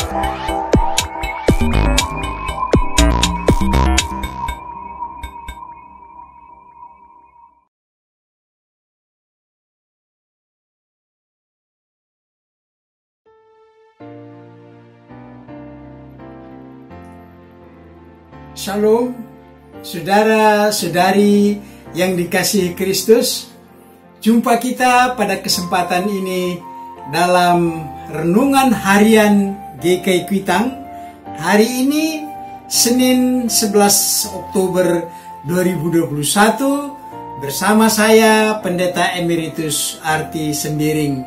Shalom, saudara-saudari yang dikasihi Kristus. Jumpa kita pada kesempatan ini dalam Renungan Harian GKI Kuitang. Hari ini Senin 11 Oktober 2021 bersama saya Pendeta Emeritus Arti Sembiring.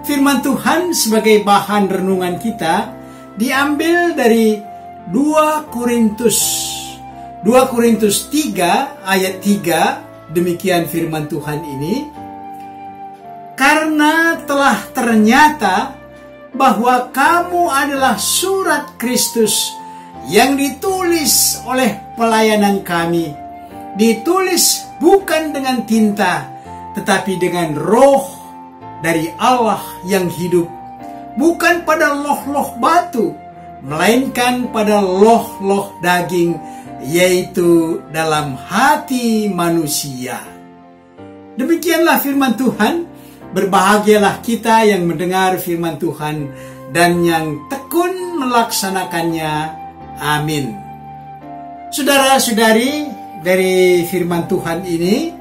Firman Tuhan sebagai bahan renungan kita diambil dari 2 Korintus 3 ayat 3. Demikian firman Tuhan ini. Karena telah ternyata bahwa kamu adalah surat Kristus yang ditulis oleh pelayanan kami, ditulis bukan dengan tinta tetapi dengan Roh dari Allah yang hidup, bukan pada loh-loh batu, melainkan pada loh-loh daging, yaitu dalam hati manusia. Demikianlah firman Tuhan. Berbahagialah kita yang mendengar firman Tuhan dan yang tekun melaksanakannya. Amin. Saudara-saudari, dari firman Tuhan ini,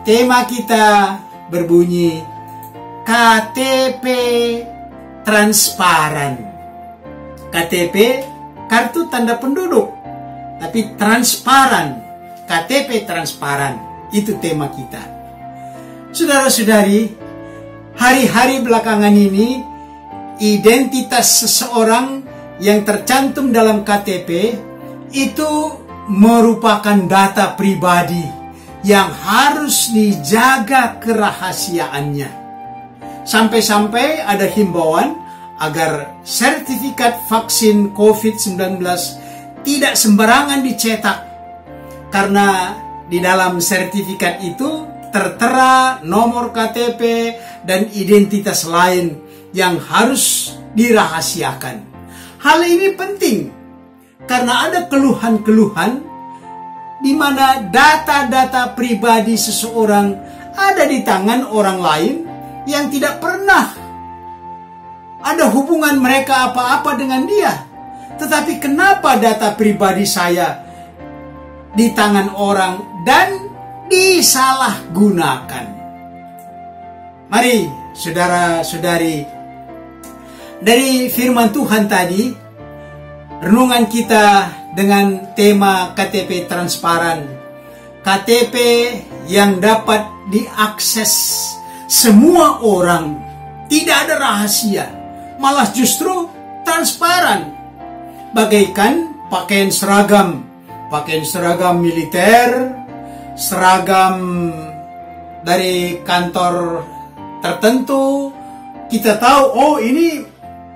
tema kita berbunyi KTP transparan. KTP, kartu tanda penduduk, tapi transparan, KTP transparan, itu tema kita. Saudara-saudari, hari-hari belakangan ini, identitas seseorang yang tercantum dalam KTP itu merupakan data pribadi yang harus dijaga kerahasiaannya. Sampai-sampai ada himbauan agar sertifikat vaksin COVID-19 tidak sembarangan dicetak, karena di dalam sertifikat itu tertera nomor KTP dan identitas lain yang harus dirahasiakan. Hal ini penting karena ada keluhan-keluhan di mana data-data pribadi seseorang ada di tangan orang lain yang tidak pernah ada hubungan mereka apa-apa dengan dia. Tetapi kenapa data pribadi saya di tangan orang dan disalahgunakan? Mari saudara-saudari, dari firman Tuhan tadi, renungan kita dengan tema KTP transparan. KTP yang dapat diakses semua orang, tidak ada rahasia, malah justru transparan. Bagaikan pakaian seragam militer, seragam dari kantor tertentu. Kita tahu, oh ini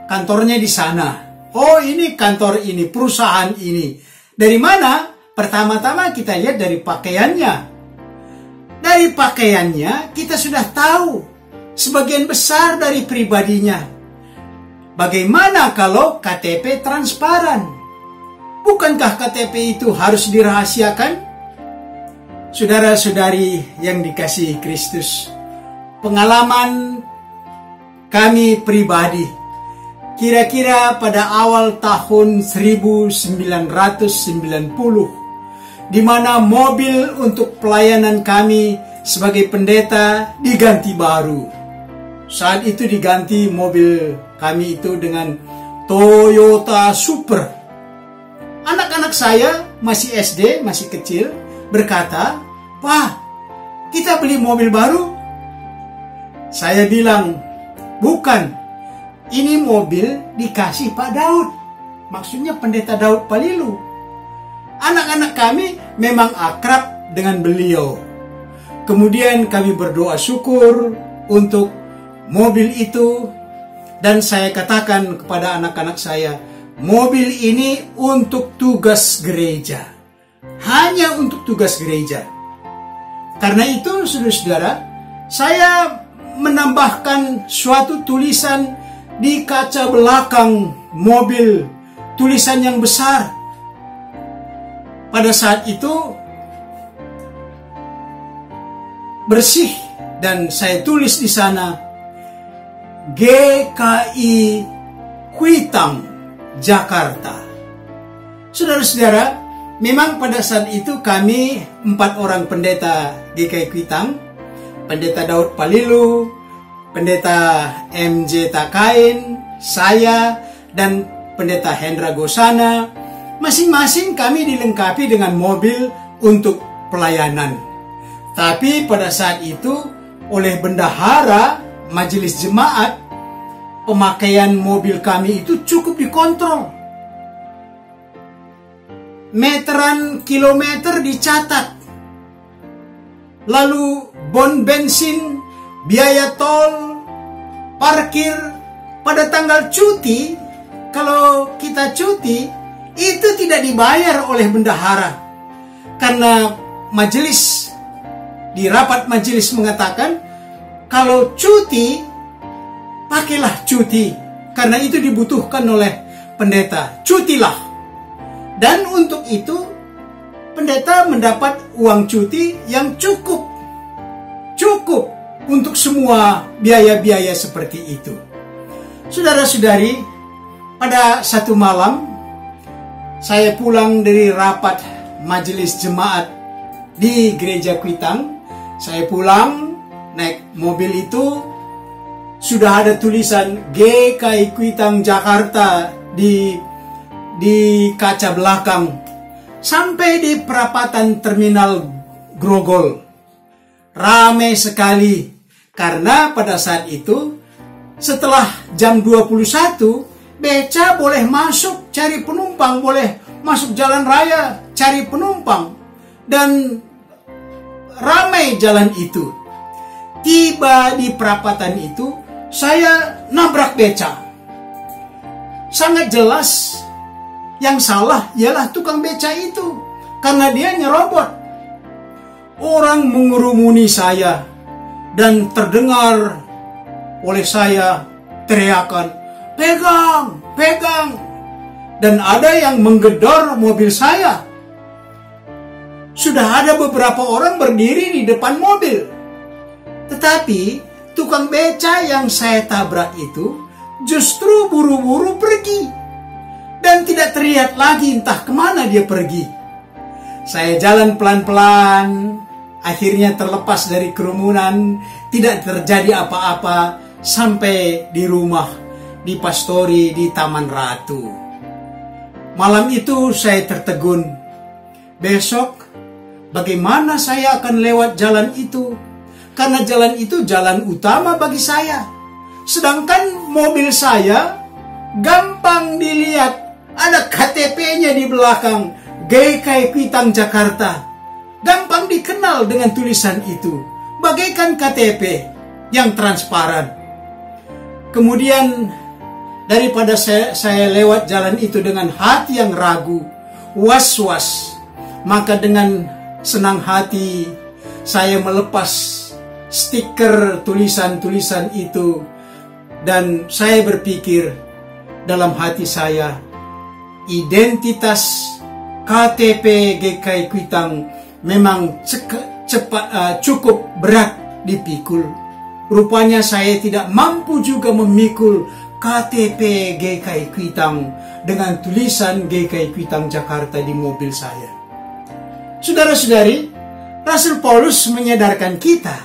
kantornya di sana, oh ini kantor ini, perusahaan ini. Dari mana? Pertama-tama kita lihat dari pakaiannya. Dari pakaiannya kita sudah tahu sebagian besar dari pribadinya. Bagaimana kalau KTP transparan? Bukankah KTP itu harus dirahasiakan? Saudara-saudari yang dikasihi Kristus, pengalaman kami pribadi, kira-kira pada awal tahun 1990, di mana mobil untuk pelayanan kami sebagai pendeta diganti baru. Saat itu diganti mobil kami itu dengan Toyota Super. Anak-anak saya masih SD, masih kecil, berkata, "Pak, kita beli mobil baru?" Saya bilang, "Bukan, ini mobil dikasih Pak Daud." Maksudnya pendeta Daud Palilu. Anak-anak kami memang akrab dengan beliau. Kemudian kami berdoa syukur untuk mobil itu, dan saya katakan kepada anak-anak saya, mobil ini untuk tugas gereja, hanya untuk tugas gereja. Karena itu, saudara-saudara, saya menambahkan suatu tulisan di kaca belakang mobil tulisan yang besar. Pada saat itu bersih dan saya tulis di sana GKI Kuitang Jakarta. Saudara-saudara, memang pada saat itu kami 4 orang pendeta GKI Kuitang, Pendeta Daud Palilu, Pendeta MJ Takain, saya, dan Pendeta Hendra Gosana. Masing-masing kami dilengkapi dengan mobil untuk pelayanan. Tapi pada saat itu oleh bendahara majelis jemaat, pemakaian mobil kami itu cukup dikontrol. Meteran kilometer dicatat. Lalu bon bensin, biaya tol, parkir. Pada tanggal cuti, kalau kita cuti, itu tidak dibayar oleh bendahara. Karena majelis, di rapat majelis mengatakan, kalau cuti, pakailah cuti. Karena itu dibutuhkan oleh pendeta. Cutilah. Dan untuk itu, pendeta mendapat uang cuti yang cukup. Cukup untuk semua biaya-biaya seperti itu. Saudara-saudari, pada satu malam, saya pulang dari rapat majelis jemaat di gereja Kuitang. Saya pulang naik mobil itu, sudah ada tulisan GKI Kuitang Jakarta di kaca belakang. Sampai di perapatan terminal Grogol. Ramai sekali. Karena pada saat itu, setelah jam 21, beca boleh masuk cari penumpang, boleh masuk jalan raya cari penumpang, dan ramai jalan itu. Tiba di perapatan itu, saya nabrak beca. Sangat jelas yang salah ialah tukang beca itu, karena dia nyerobot. Orang mengerumuni saya dan terdengar oleh saya teriakan, "Pegang, pegang!" Dan ada yang menggedor mobil saya. Sudah ada beberapa orang berdiri di depan mobil. Tetapi tukang beca yang saya tabrak itu justru buru-buru pergi. Dan tidak terlihat lagi entah kemana dia pergi. Saya jalan pelan-pelan, akhirnya terlepas dari kerumunan, tidak terjadi apa-apa, sampai di rumah, di pastori di Taman Ratu. Malam itu saya tertegun. Besok, bagaimana saya akan lewat jalan itu? Karena jalan itu jalan utama bagi saya. Sedangkan mobil saya gampang dilihat. Ada KTP-nya di belakang, GKI Kuitang Jakarta. Gampang dikenal dengan tulisan itu, bagaikan KTP yang transparan. Kemudian daripada saya lewat jalan itu dengan hati yang ragu, was-was, maka dengan senang hati saya melepas stiker tulisan-tulisan itu, dan saya berpikir dalam hati saya, identitas KTP GKI Kuitang memang cukup berat dipikul. Rupanya saya tidak mampu juga memikul KTP GKI Kuitang dengan tulisan GKI Kuitang Jakarta di mobil saya. Saudara-saudari, Rasul Paulus menyadarkan kita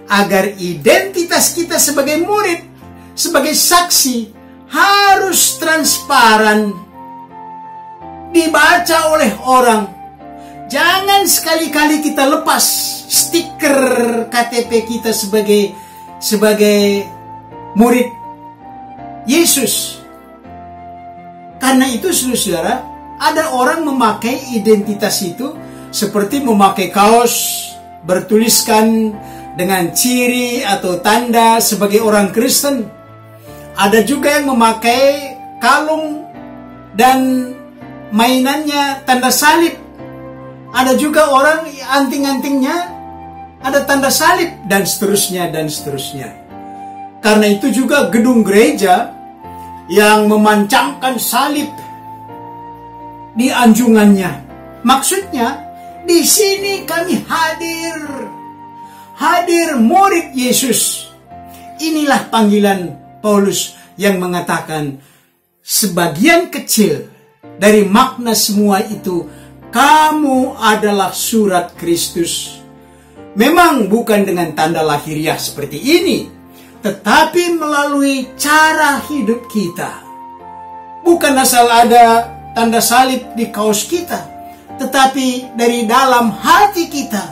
agar identitas kita sebagai murid, sebagai saksi harus transparan, dibaca oleh orang. Jangan sekali-kali kita lepas stiker KTP kita sebagai murid Yesus. Karena itu, saudara-saudara, ada orang memakai identitas itu seperti memakai kaos bertuliskan dengan ciri atau tanda sebagai orang Kristen. Ada juga yang memakai kalung dan mainannya tanda salib. Ada juga orang anting-antingnya ada tanda salib, dan seterusnya dan seterusnya. Karena itu juga gedung gereja yang memancangkan salib di anjungannya. Maksudnya, di sini kami hadir murid Yesus. Inilah panggilan Paulus yang mengatakan, sebagian kecil dari makna semua itu, kamu adalah surat Kristus. Memang bukan dengan tanda lahiriah seperti ini, tetapi melalui cara hidup kita. Bukan asal ada tanda salib di kaos kita, tetapi dari dalam hati kita,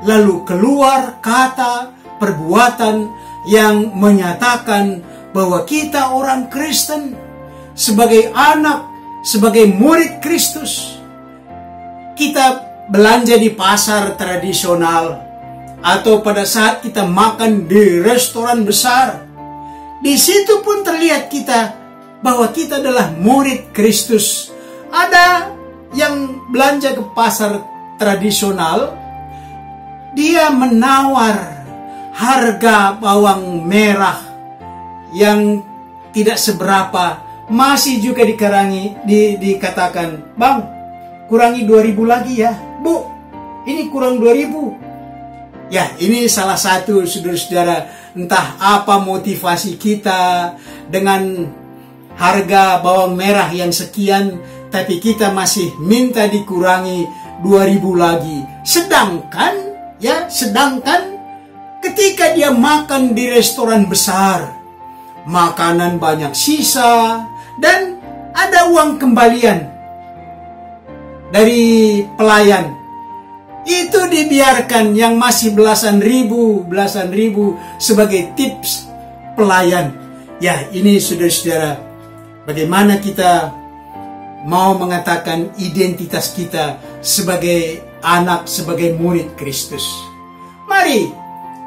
lalu keluar kata, perbuatan yang menyatakan bahwa kita orang Kristen, sebagai anak, sebagai murid Kristus. Kita belanja di pasar tradisional, atau pada saat kita makan di restoran besar, di situ pun terlihat kita bahwa kita adalah murid Kristus. Ada yang belanja ke pasar tradisional, dia menawar harga bawang merah yang tidak seberapa, masih juga dikatakan, "Bang, kurangi 2.000 lagi ya. Bu, ini kurang 2.000. Ya, ini salah satu, saudara-saudara, entah apa motivasi kita dengan harga bawang merah yang sekian, tapi kita masih minta dikurangi 2.000 lagi. Sedangkan ketika dia makan di restoran besar, makanan banyak sisa, dan ada uang kembalian dari pelayan. Itu dibiarkan yang masih belasan ribu sebagai tips pelayan. Ya, ini saudara-saudara, bagaimana kita mau mengatakan identitas kita sebagai anak, sebagai murid Kristus. Mari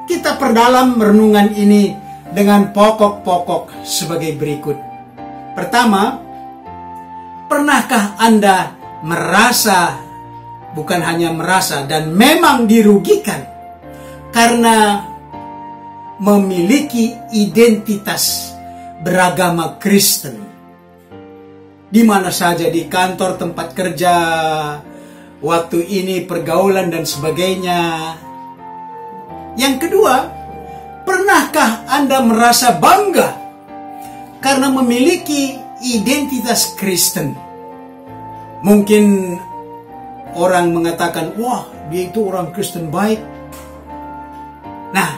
kita perdalam renungan ini dengan pokok-pokok sebagai berikut. Pertama, pernahkah Anda merasa, bukan hanya merasa, dan memang dirugikan karena memiliki identitas beragama Kristen? Di mana saja, di kantor, tempat kerja, waktu ini pergaulan dan sebagainya. Yang kedua, pernahkah Anda merasa bangga karena memiliki identitas Kristen? Mungkin orang mengatakan, wah, dia itu orang Kristen baik. Nah,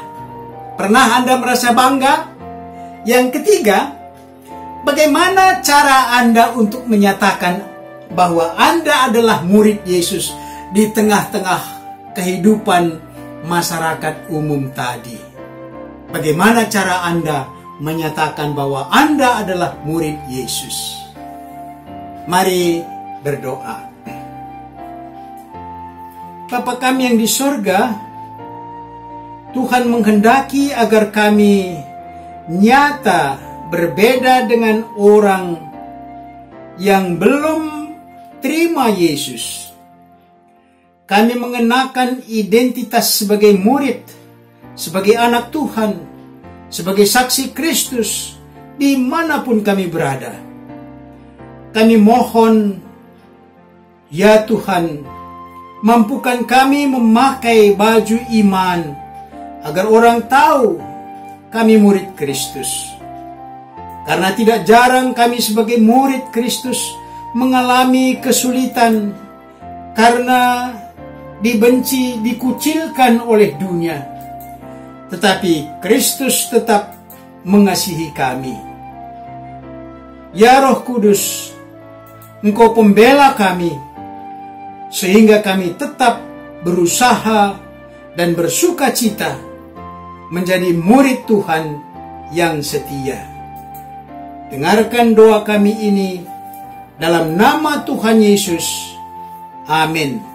pernah Anda merasa bangga? Yang ketiga, bagaimana cara Anda untuk menyatakan bahwa Anda adalah murid Yesus di tengah-tengah kehidupan masyarakat umum tadi? Bagaimana cara Anda menyatakan bahwa Anda adalah murid Yesus? Mari berdoa. Bapa kami yang di sorga, Tuhan menghendaki agar kami nyata berbeda dengan orang yang belum terima Yesus. Kami mengenakan identitas sebagai murid, sebagai anak Tuhan, sebagai saksi Kristus, dimanapun kami berada. Kami mohon, ya Tuhan, mampukan kami memakai baju iman, agar orang tahu kami murid Kristus. Karena tidak jarang kami sebagai murid Kristus mengalami kesulitan karena dibenci, dikucilkan oleh dunia. Tetapi Kristus tetap mengasihi kami. Ya Roh Kudus, Engkau pembela kami, sehingga kami tetap berusaha dan bersuka cita menjadi murid Tuhan yang setia. Dengarkan doa kami ini dalam nama Tuhan Yesus. Amin.